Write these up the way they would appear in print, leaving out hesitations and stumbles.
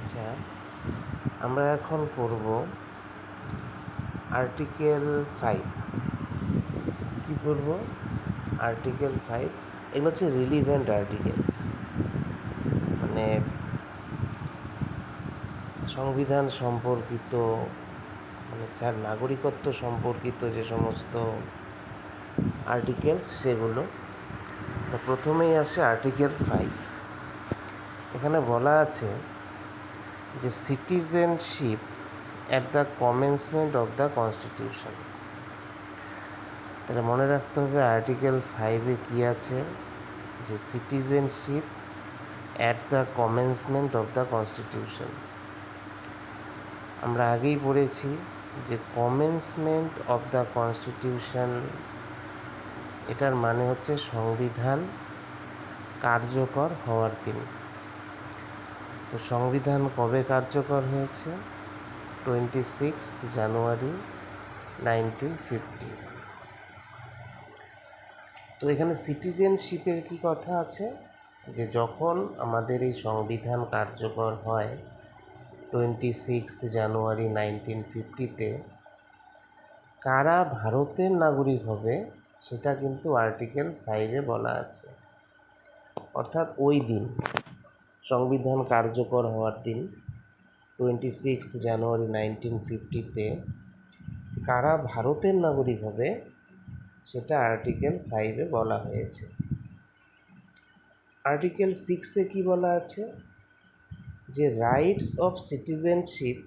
আচ্ছা, আমরা এখন করব আর্টিকেল 5। কি করব? আর্টিকেল 5 এগুলো হচ্ছে রিলিভেন্ট আর্টিকেলস, মানে সংবিধান সম্পর্কিত, মানে নাগরিকত্ব সম্পর্কিত যে সমস্ত আর্টিকেলস সেগুলো। তো প্রথমেই আসে আর্টিকেল 5। এখানে বলা আছে যে citizenship at the commencement of the constitution. তাহলে মনে রাখতে হবে আর্টিকেল 5-এ কী আছে, যে citizenship at the commencement of the constitution. আমরা আগেই পড়েছি যে কমেন্সমেন্ট অফ দ্য কনস্টিটিউশন এটার মানে হচ্ছে সংবিধান কার্যকর হওয়ার দিন। তো সংবিধান কবে কার্যকর হয়েছে? 26 জানুয়ারি 1950। তো এখানে সিটিজেনশিপের কি কথা আছে, যে যখন আমাদের এই সংবিধান কার্যকর হয় 26 জানুয়ারি 1950-তে, কারা ভারতের নাগরিক হবে সেটা কিন্তু আর্টিকেল 5-এ বলা আছে। অর্থাৎ ওই দিন, সংবিধান কার্যকর হওয়ার দিন 26 জানুয়ারি 1950-তে কারা ভারতের নাগরিক হবে সেটা আর্টিকেল 5-এ বলা হয়েছে। আর্টিকেল 6-এ কি বলা আছে, যে rights of citizenship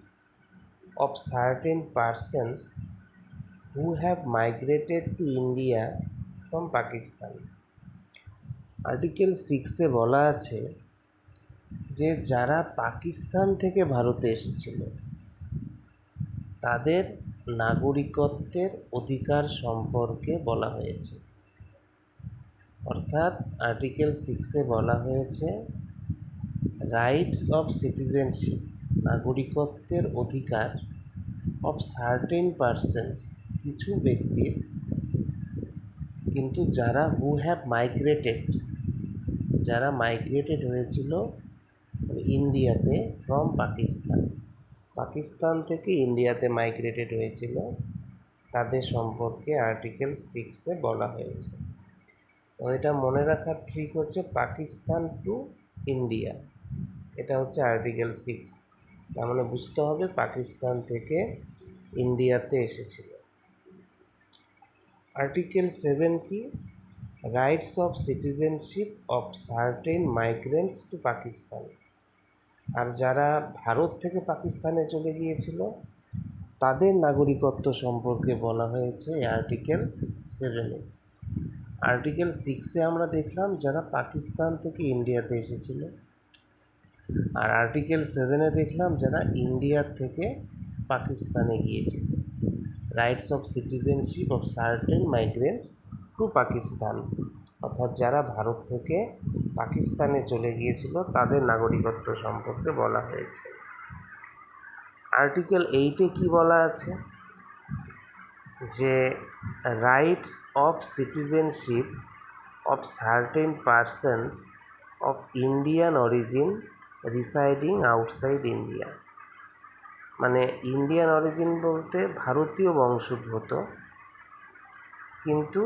of certain persons who have migrated to India from Pakistan. Article 6-এ বলা আছে যে যারা পাকিস্তান থেকে ভারতে এসেছিল তাদের নাগরিকত্বের অধিকার সম্পর্কে বলা হয়েছে। অর্থাৎ আর্টিকেল 6-এ বলা হয়েছে রাইটস অফ সিটিজেনশিপ, নাগরিকত্বের অধিকার, অফ সার্টেন পারসনস, কিছু ব্যক্তির, কিন্তু যারা যারা মাইগ্রেটেড হয়েছিল ইন্ডিয়াতে ফ্রম পাকিস্তান থেকে ইন্ডিয়াতে মাইগ্রেটেড হয়েছিল, তাদের সম্পর্কে আর্টিকেল 6-এ বলা হয়েছে। তো এটা মনে রাখার ট্রিক হচ্ছে পাকিস্তান টু ইন্ডিয়া, এটা হচ্ছে আর্টিকেল 6। তার মানে বুঝতে হবে পাকিস্তান থেকে ইন্ডিয়াতে এসেছিল। আর্টিকেল 7 কি? Rights of citizenship of certain migrants to Pakistan. আর যারা ভারত থেকে পাকিস্তানে চলে গিয়েছিল তাদের নাগরিকত্ব সম্পর্কে বলা হয়েছে আর্টিকেল 7-এ। আর্টিকেল 6-এ আমরা দেখলাম যারা পাকিস্তান থেকে ইন্ডিয়াতে এসেছিল, আর আর্টিকেল 7-এ দেখলাম যারা ইন্ডিয়া থেকে পাকিস্তানে গিয়েছিল। Rights of citizenship of certain migrants to Pakistan, অর্থাৎ যারা ভারত থেকে পাকিস্তানে চলে গিয়েছিল তাদের নাগরিকত্ব সম্পর্কে বলা হয়েছে। আর্টিকেল 8-এ কি বলা আছে, যে rights of citizenship of certain persons of Indian origin residing outside India. মানে ইন্ডিয়ান অরিজিন বলতে ভারতীয় বংশোদ্ভূত কিন্তু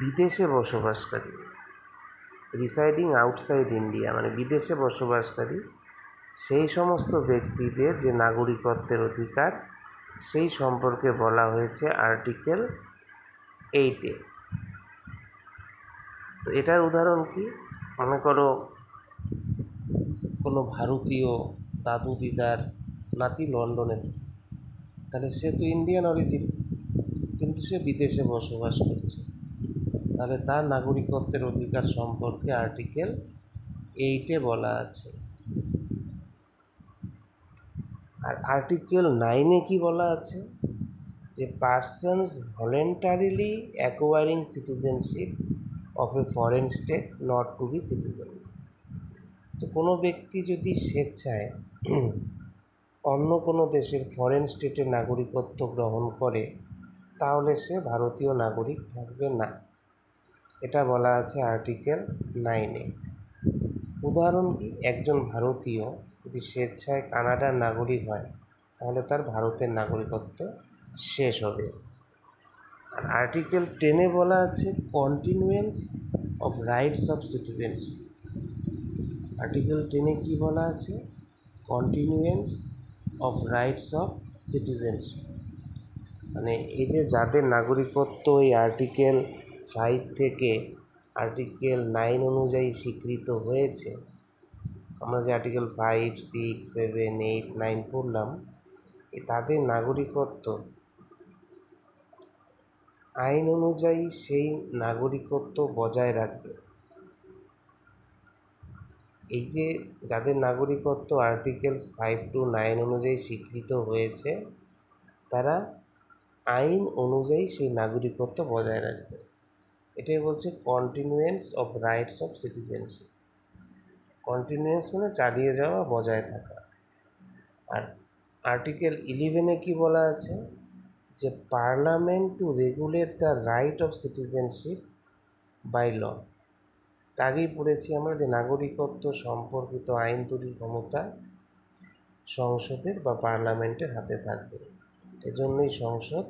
বিদেশে বসবাসকারী, রিসাইডিং আউটসাইড ইন্ডিয়া মানে বিদেশে বসবাসকারী, সেই সমস্ত ব্যক্তিদের যে নাগরিকত্বের অধিকার সেই সম্পর্কে বলা হয়েছে আর্টিকেল 8-এ। তো এটার উদাহরণ কি? মনে করো কোনো ভারতীয় দাদু দিদার নাতি লন্ডনে থাকে, তাহলে সে তো ইন্ডিয়ান অরিজিন কিন্তু সে বিদেশে বসবাস করছে, তাহলে তার নাগরিকত্বের অধিকার সম্পর্কে আর্টিকেল 8-এ বলা আছে। আর আর্টিকেল 9-এ কি বলা আছে, যে persons voluntarily acquiring citizenship of a foreign state not to be citizens. তো কোনো ব্যক্তি যদি স্বেচ্ছায় অন্য কোনো দেশের ফরেন স্টেটের নাগরিকত্ব গ্রহণ করে তাহলে সে ভারতীয় নাগরিক থাকবে না, এটা বলা আছে আর্টিকেল 9-এ। উদাহরণ কি? একজন ভারতীয় যদি স্বেচ্ছায় কানাডার নাগরিক হয় তাহলে তার ভারতের নাগরিকত্ব শেষ হবে। আর আর্টিকেল 10-এ বলা আছে continuance of rights of citizenship. Article 10-এ কী বলা আছে? Continuance of rights of citizenship, মানে এই যে যাদের নাগরিকত্ব এই আর্টিকেল 5 থেকে আর্টিকেল 9 অনুযায়ী স্বীকৃত হয়েছে, আমরা যে আর্টিকেল 5, 6, 7, 8, 9 পড়লাম, তাদের নাগরিকত্ব আইন অনুযায়ী সেই নাগরিকত্ব বজায় রাখবে। এই যে যাদের নাগরিকত্ব আর্টিকেলস 5 to 9 অনুযায়ী স্বীকৃত হয়েছে, তারা আইন অনুযায়ী সেই নাগরিকত্ব বজায় রাখবে। এটাই বলছে continuance of rights of citizenship. Continuance মানে চালিয়ে যাওয়া, বজায় থাকা। আর আর্টিকেল 11-এ কী বলা আছে? যে parliament to regulate the right of citizenship by law. আগেই পড়েছি আমরা যে নাগরিকত্ব সম্পর্কিত আইন তৈরির ক্ষমতা সংসদের বা পার্লামেন্টের হাতে থাকবে। এজন্যই সংসদ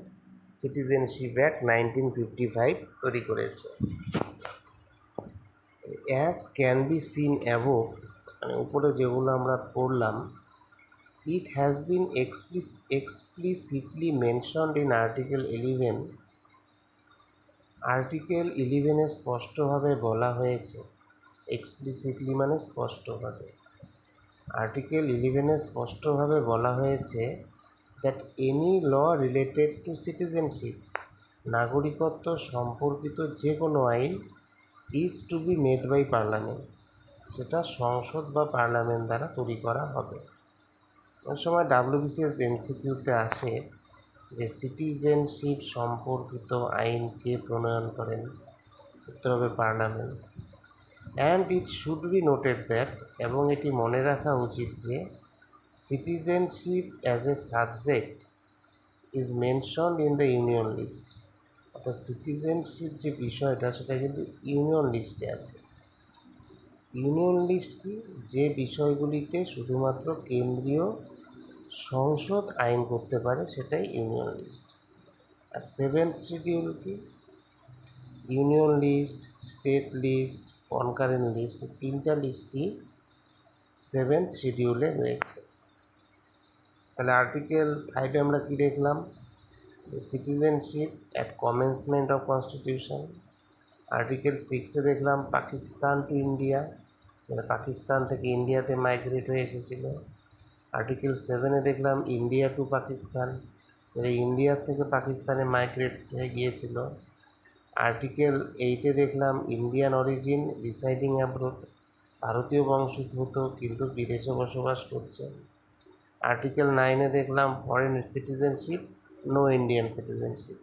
সিটিজেনশিপ অ্যাক্ট 1955 তৈরি করেছে। As can be seen above, মানে উপরে যেগুলো আমরা পড়লাম, it has been explicitly mentioned in article 11। Article 11-এ স্পষ্টভাবে বলা হয়েছে, এক্সপ্লিসিটলি মানে স্পষ্টভাবে, আর্টিকেল 11-এ স্পষ্টভাবে বলা হয়েছে that any law related to citizenship, নাগরিকত্ব সম্পর্কিত যে কোনো আইন is to be made by parliament, সেটা সংসদ বা পার্লামেন্ট দ্বারা তৈরি করা হবে। অনেক সময় WBCS MCQতে আসে যে সিটিজেনশিপ সম্পর্কিত আইন কে প্রণয়ন করেন? উত্তর হবে parliament. And it should be noted that, এবং এটি মনে রাখা উচিত যে citizenship as a subject is mentioned in the union list. অর্থাৎ সিটিজেনশিপ যে বিষয়টা সেটা কিন্তু ইউনিয়ন লিস্টে আছে। ইউনিয়ন লিস্ট কি? যে বিষয়গুলিতে শুধুমাত্র কেন্দ্রীয় সংসদ আইন করতে পারে সেটাই ইউনিয়ন লিস্ট। আর 7th শিডিউল কি? Union list, state list, concurrent list, তিনটা লিস্টই 7th শিডিউলে রয়েছে। তাহলে আর্টিকেল 5-এ আমরা কি দেখলাম? যে citizenship at commencement of constitution. Article 6-এ দেখলাম পাকিস্তান টু ইন্ডিয়া, যারা পাকিস্তান থেকে ইন্ডিয়াতে মাইগ্রেট হয়ে এসেছিল। আর্টিকেল 7-এ দেখলাম ইন্ডিয়া টু পাকিস্তান, যারা ইন্ডিয়ার থেকে পাকিস্তানে মাইগ্রেট হয়ে গিয়েছিল। আর্টিকেল 8-এ দেখলাম ইন্ডিয়ান অরিজিন রিসাইডিং অ্যাব্রোড, ভারতীয় বংশোদ্ভূত কিন্তু বিদেশে বসবাস করছে। আর্টিকেল 9-এ দেখলাম foreign citizenship, no Indian citizenship.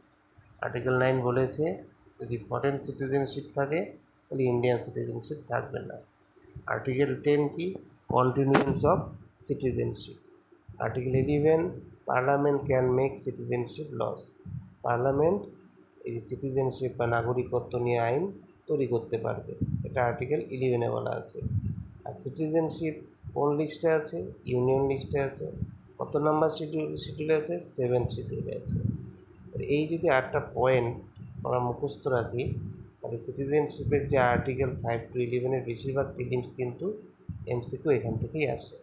Article 9 বলেছে যদি ফরেন সিটিজেনশিপ থাকে তাহলে ইন্ডিয়ান সিটিজেনশিপ থাকবে না। আর্টিকেল 10 কি? Continuance of citizenship. Article 11 parliament can make citizenship loss. Parliament এই সিটিজেনশিপ বা নাগরিকত্ব নিয়ে আইন তৈরি করতে পারবে, এটা আর্টিকেল 11-এ বলা আছে। আর সিটিজেনশিপ কোন লিস্টে আছে? ইউনিয়ন লিস্টে আছে। কত নাম্বার শিডিউলে আছে? 7th শিডিউলে আছে। এই যদি 8টা পয়েন্ট আমরা মুখস্থ রাখি তাহলে সিটিজেনশিপের যে আর্টিকেল 5 to 11-এর বেশিরভাগ প্রিলিমস কিন্তু MCQ এখান থেকেই আসে।